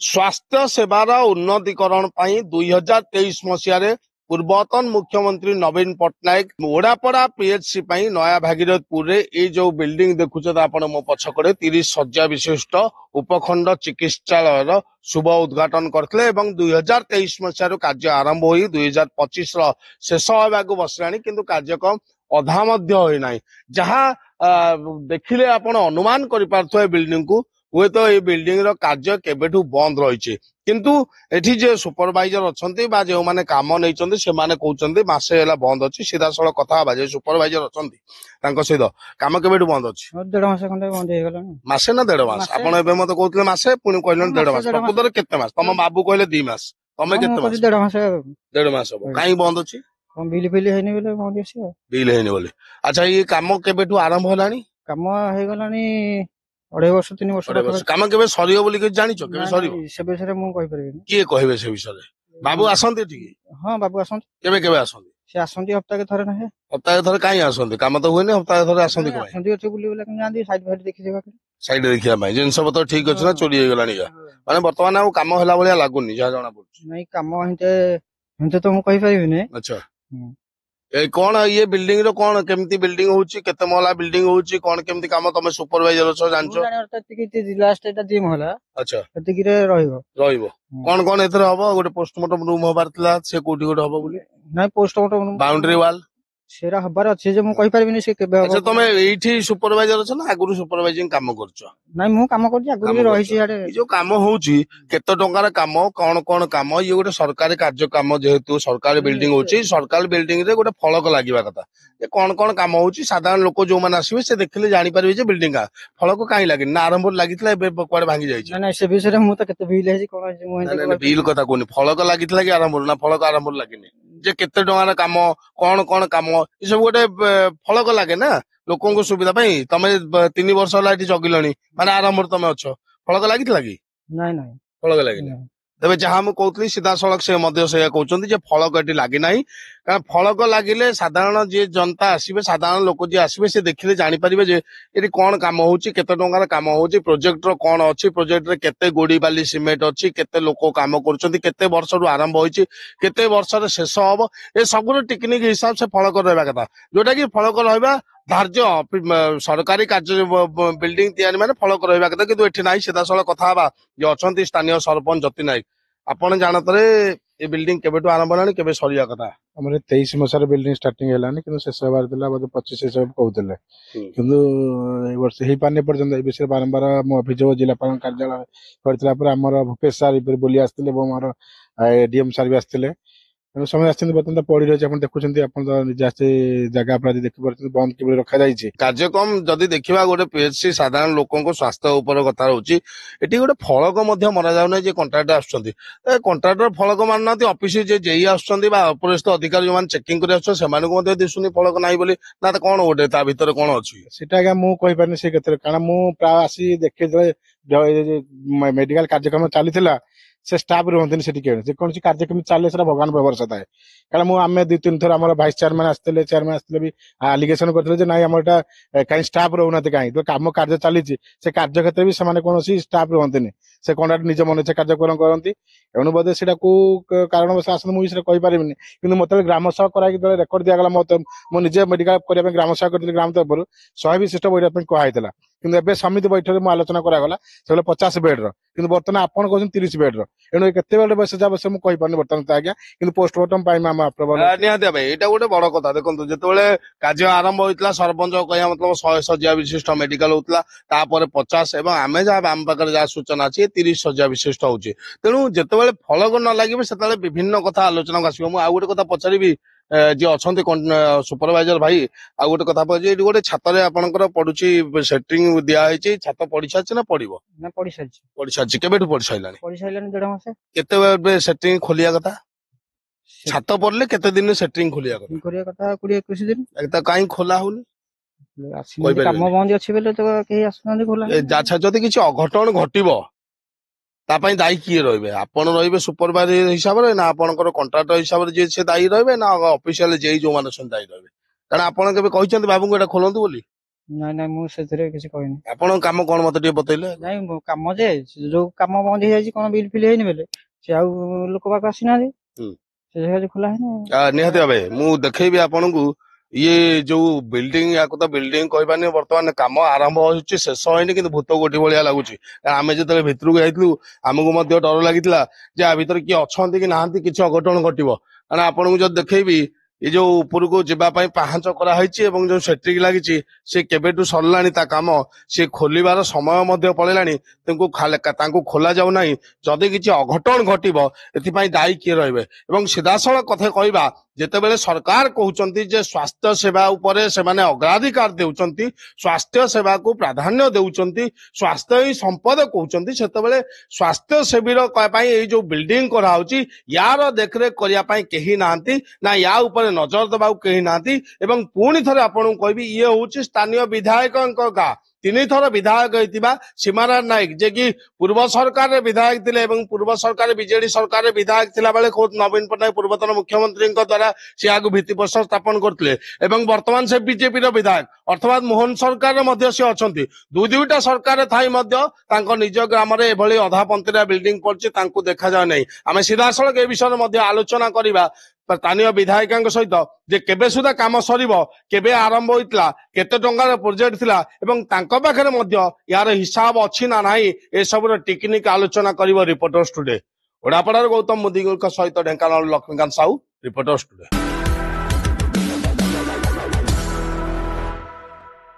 स्वास्थ्य सेवार उन्नतीकरण 2023 मसीह पूर्वतन मुख्यमंत्री नवीन पट्टनायक ओडापड़ा पीएचसी नया भागीरथपुर ये जो बिल्डिंग देखुच आपण मो पछकड़े 30 शज्या विशिष्ट उपखंड चिकित्सालय शुभ उद्घाटन करते 2023 मसीह कार्य आरंभ हो 2025 शेष होगा बसला किंतु कार्यक्रम अधा होना जहाँ देखिले आपण अनुमान कर बिल्डिंग को हुए तो ये बिल्डिंग रो कार्य केबेठू बंद रही किंतु एठी जे सुपरवाइजर अच्छंती बा जो माने काम नैचंती से माने कहउचंती मासे हैला बंद अछि सीधा सळ कथा बा जे सुपरवाइजर अच्छंती तांको सहित काम केबेठू बंद अछि 1.5 मास खंडे बंद हे गेलानी मासे ना 1.5 मास आपण एबे मते कहउतले मासे पुनी कहलन 1.5 मास प्रकृतर केते मास तम बाबू कहले 2 मास तमे केते मास 1.5 मास 1.5 मास हो काई बंद अछि कम बिल फिल हेनी बेले बंद अछि बिल हेनी बोले अच्छा ये काम केबेठू आरंभ होलानी काम हे गेलानी 2.5 वर्ष 3 वर्ष काम केबे सरियो बोली के जानिचो केबे सरियो से विषय मु कहि परबिनी किए कहबे से विषय बाबू आसंती ठीक हां बाबू आसंती केबे केबे आसंती से आसंती हप्ता के थरे नहे हप्ता थरे काई आसंती काम तो हुएनी हप्ता थरे आसंती को आसंती अछि बुली बोले जांदी साइड फाइड देखि जेबा साइड देखिया भाई जिन सब तो ठीक अछि ना चोरी हे गलानी या माने वर्तमान आ काम होला बोलिया लागुनी जा जणा पड़छ नहीं काम हिंते तो मु कहि परबिनी अच्छा ए कोन ये बिल्डिंग रो कोन केमती बिल्डिंग होउची केते महला बिल्डिंग होउची कोन केमती काम तमे सुपरवाइजर छ जानचो लास्ट एटा जिम होला अच्छा एतिकी रे रहिबो कोन कोन एथरे हबो गोटे पोस्टमार्टम रूम होबार थिला से कोठी गोटे हबो बोली नहीं पोस्टमार्टम बाउंड्री वॉल सेरा हबार अछि जे मु कहि परबिनी से केबे अच्छा तमे एठी सुपरवाइजर छ ना आगुरु सुपरवाइजिंग काम करछ नहीं मु काम करछि आगुरु भी रहि छि याडे जो काम होउची केते टंकार काम कोन कोन काम ये गोटे सरकारी कार्य काम जेहेतु सरकारी बिल्डिंग होउची सरकारी बिल्डिंग रे गोटे फलक लागिबा कथा ये कोन कोन काम होउची साधारण लोक जो माने आसीबे से देखले जानि परबे जे बिल्डिंग का फलक काई लागि ना आरंभ लागितला एबे कोड भांगी जाई छै नहीं से विषय मु तो केते बिल है कोन मु बिल कथा कोनी फलक लागितला कि आरंभ ना फलक आरंभ लागिनी जे केते टंकार काम कोन कोन काम ई सब गोटे फलक लागे ना लोकों को सुविधा पाई तमे 3 वर्ष होला एठी जगिलणी माने आरंभ तमे अछो फलक लागितला कि नहीं नहीं फलक लागिनी तबे जहाँ मु कहतली सीधा सड़क से मध्य से कहउचंती जे फलक एठी लागि नाही कारण फलक लागिले साधारण जे जनता आसीबे साधारण लोक जे आसीबे से देखिले जानि परिबे जे एठी कोन काम होउची केते टंकार काम होउची प्रोजेक्ट रो कोन अछि प्रोजेक्ट रे केते गोडी बाली सिमेंट अछि केते लोक काम करचंती केते वर्ष रु आरंभ होइची केते वर्ष रे शेष होबो ए सबरो टेक्निक हिसाब से फलक रहबा कथा जोटा कि फलक रहबा धार्य सरकारी कार्य बिल्डिंग तैयारी माने फलक रहबा कथा किंतु एठी नाही सीधा सड़क कथा बा जे अछंती स्थानीय सरपंच जति नायक आपण जानतरे ए बिल्डिंग केबेटू आरंभ होलानी केबे सरिया कथा हमरे 23 मसार बिल्डिंग स्टार्टिंग हेलानी किंतु शेष होबार दिला बोधे 25 शेष कहउतले किंतु ए वर्ष हे पाने पर्यंत ए विषय बारंबार मो अभियोग जिलापाल कार्यालय करतला पर हमर भूपेश सर इपर बोली आस्तिले बो हमर एडीएम सर भी आस्तिले समय आछन बतन पड़ी रही आपण देखुछंती आपण तो निजासे जगह पर देखि परछन बंद केबे रखा जाई छै कार्यक्रम जदि देखिबा गोटे पीएचसी साधारण लोकों को स्वास्थ्य ऊपर कथा रहउची एटी गोटे फलक मध्य मरा जाउ नै जे कॉन्ट्रैक्टर आछंती ए कॉन्ट्रैक्टर फलक माननाती ऑफिस जे जेई आछंती बा अपरेस्ट अधिकारी जो मान चेकिंग करे आछो सेमान को मध्य दिसुनी फलक नाही बोली ना त कोन गोटे ता भीतर कोन अछि सेटा ga मु कहि परनी से केतर कारण मु प्राय आसी देखे मेडिकल कार्यक्रम चलीथिला से स्टाफ रुहंतनी सेठी के जे कोन कार्यक्रम चाले सेटा भगवान भरोसा थाए कारण मु आमे 2-3 थर हमर वाइस चेयरमैन आस्तेले चेयरमैन आस्तेले भी एलिगेशन करथले जे नाही हमरटा काई स्टाफ रहउनाते काई तो काम कार्य चली से कार्य क्षेत्र भी समान कोनोसी स्टाफ रहंतनी से कॉन्ट्रैक्ट निज मन से कार्यक्रम करंती एनु बदे सेटा को कारण बस आसन मु विषय कहि परिबिनी किंतु मते ग्राम सभा कराई के रेकॉर्ड दिया गला मते मु निजे मेडिकल करिया पे ग्राम सभा करथले ग्राम तरफ 100 विशिष्ट बैठा पे कहैतला किंतु एबे समिति बैठक में आलोचना करा गला से 50 बेड रो किंतु वर्तमान आपण कहन 30 बेड रो एनु केते बेड बस जा बस मु कहि परनी वर्तमान त आज्ञा किंतु पोस्टमार्टम पाई मामा अप्रूवल निहाते भाई एटा गोटे बड़ कथा देखंतु जेतेबेले कार्य आरंभ होइतला सरपंच कहया मतलब 100 शज्या विशिष्ट मेडिकल होतला तापर 50 एवं आमे जा आम पाकर जा सूचना अछि 30 शज्या विशिष्ट होउची तेनु जेतेबेले फलक न लागिबे सेतेबेले विभिन्न कथा आलोचना आसीबो मु आ गोटे कथा पछारिबी जे अछंती सुपरवाइजर भाई आ गोटे कथा पजे एटी गोटे छातरे आपनकर पडुची सेटिंग दिया होइची छात पड़ी साची ना पड़िबो ना पड़ी साची केबेठु पड़ी साइलानी 1.5 मास केते सेटिंग खोलिया कथा छात पड़ले केते दिन सेटिंग खोलिया कथा करिया कथा 20-21 दिन एकता काई खोला होनी आसी काम बंद अछि बेले तो केही आसुनांदी खोला अच्छा जदि किछि अघटन घटिबो तापाई दायी किए रहिबे आपण रहिबे सुपरवाइजर हिसाब रे ना आपनकर कॉन्ट्रैक्टर हिसाब रे जे से दायी रहिबे ना ऑफिशियल जे जो माने सन दायी रहिबे कारण आपण केबे कहिसंती बाबू को एटा खोलंतु बोली ନାଇଁ ନାଇଁ ମୁଁ ସେଥିରେ କିଛି କହିନି। ଆପଣଙ୍କ କାମ କଣ ମତେ ଟିକେ ବତେଇଲେ। ନାଇଁ ମୋ କାମ ଯେ ସେ ଯୋଉ କାମ ବନ୍ଦ ହେଇଯାଇଛି କଣ ବିଲ୍ ଫିଲ୍ ହେଇନି ବେଲେ ସେ ଆଉ ଲୋକ ପାଖ ଆସିନାହାନ୍ତି। ହୁଁ। ସେ ଜାଗା ଖୋଲା ହେଇନି ନିହାତି ଭାବେ ମୁଁ ଦେଖେଇବି ଆପଣଙ୍କୁ ଇଏ ଯୋଉ ବିଲ୍ଡିଂ ୟାକୁ ତ ବିଲ୍ଡିଂ କହିବାନି ବର୍ତ୍ତମାନ କାମ ଆରମ୍ଭ ହେଉଛି ଶେଷ ହେଇନି କିନ୍ତୁ ଭୂତ କୋଠି ଭଳିଆ ଲାଗୁଛି। ଆମେ ଯେତେବେଳେ ଭିତରକୁ ଯାଇଥିଲୁ ଆମକୁ ମଧ୍ୟ ଡର ଲାଗିଥିଲା ଯେ ଆ ଭିତରେ କିଏ ଅଛନ୍ତି କି ନାହାନ୍ତି କିଛି ଅଘଟଣ ଘଟିବ। କାରଣ ଆପଣଙ୍କୁ ଯଦି ଦେଖେଇବି ଏ ଯୋଉ ଉପରକୁ ଯିବା ପାଇଁ ପାହାଞ୍ଚ କରାହେଇଛି ଏବଂ ଯୋଉ ସେଟ୍ରିକ ଲାଗିଛି ସେ କେବେଠୁ ସରିଲାଣି ତା କାମ ସେ ଖୋଲିବାର ସମୟ ମଧ୍ୟ ପଳେଇଲାଣି ତାଙ୍କୁ ଖୋଲା ଯାଉ ନାହିଁ। ଯଦି କିଛି ଅଘଟଣ ଘଟିବ ଏଥିପାଇଁ ଦାୟୀ କିଏ ରହିବେ। ଏବଂ ସିଧାସଳଖ କଥା କହିବା ଯେତେବେଳେ ସରକାର କହୁଛନ୍ତି ଯେ ସ୍ୱାସ୍ଥ୍ୟ ସେବା ଉପରେ ସେମାନେ ଅଗ୍ରାଧିକାର ଦେଉଛନ୍ତି ସ୍ୱାସ୍ଥ୍ୟ ସେବାକୁ ପ୍ରାଧାନ୍ୟ ଦେଉଛନ୍ତି ସ୍ୱାସ୍ଥ୍ୟ ହିଁ ସମ୍ପଦ କହୁଛନ୍ତି ସେତେବେଳେ ସ୍ୱାସ୍ଥ୍ୟ ସେବୀର ପାଇଁ ଏଇ ଯୋଉ ବିଲ୍ଡିଂ କରାହଉଛି ୟାର ଦେଖରେଖ କରିବା ପାଇଁ କେହି ନାହାନ୍ତି ନା ୟା ଉପରେ ନଜର ଦେବାକୁ କେହି ନାହାନ୍ତି। ଏବଂ ପୁଣି ଥରେ ଆପଣଙ୍କୁ କହିବି ଇଏ ହଉଛି ସ୍ଥାନୀୟ ବିଧାୟକଙ୍କ ଗାଁ 3 ଥର ବିଧାୟକ ହେଇଥିବା ସୀମାରାୟ ନାୟକ ଯେ କି ପୂର୍ବ ସରକାରରେ ବିଧାୟକ ଥିଲେ ଏବଂ ପୂର୍ବ ସରକାର ବିଜେଡି ସରକାରରେ ବିଧାୟକ ଥିଲା ବେଳେ ନବୀନ ପଟ୍ଟନାୟକ ପୂର୍ବତନ ମୁଖ୍ୟମନ୍ତ୍ରୀଙ୍କ ଦ୍ୱାରା ସେ ଆଗକୁ ଭିତ୍ତିପ୍ରସ୍ତର ସ୍ଥାପନ କରିଥିଲେ ଏବଂ ବର୍ତ୍ତମାନ ସେ ବିଜେପିର ବିଧାୟକ ଅର୍ଥାତ୍ ମୋହନ ସରକାରରେ ମଧ୍ୟ ସେ ଅଛନ୍ତି। ଦୁଇଟା ସରକାର ଥାଇ ମଧ୍ୟ ତାଙ୍କ ନିଜ ଗ୍ରାମରେ ଏଭଳି ଅଧା ପନ୍ତିରା ବିଲ୍ଡିଂ ପଡିଛି ତାଙ୍କୁ ଦେଖାଯାଉ ନାହିଁ। ଆମେ ସିଧାସଳଖ ଏ ବିଷୟରେ ମଧ୍ୟ ଆଲୋଚନା କରିବା ସ୍ଥାନୀୟ ବିଧାୟକଙ୍କ ସହିତ ଯେ କେବେ ସୁଦ୍ଧା କାମ ସରିବ କେବେ ଆରମ୍ଭ ହୋଇଥିଲା କେତେ ଟଙ୍କାର ପ୍ରୋଜେକ୍ଟ ଥିଲା ଏବଂ ତାଙ୍କ ପାଖରେ ମଧ୍ୟ ୟାର ହିସାବ ଅଛି ନା ନାହିଁ ଏସବୁର ଟେକ୍ନିକ ଆଲୋଚନା କରିବ ରିପୋର୍ଟର୍ସ ଟୁଡେ। ଓଡାପଡାର ଗୌତମ ମୁଦିଙ୍କ ସହିତ ଢେଙ୍କାନାଳ ଲକ୍ଷ୍ମୀକାନ୍ତ ସାହୁ ରିପୋର୍ଟର୍ସ ଟୁଡେ।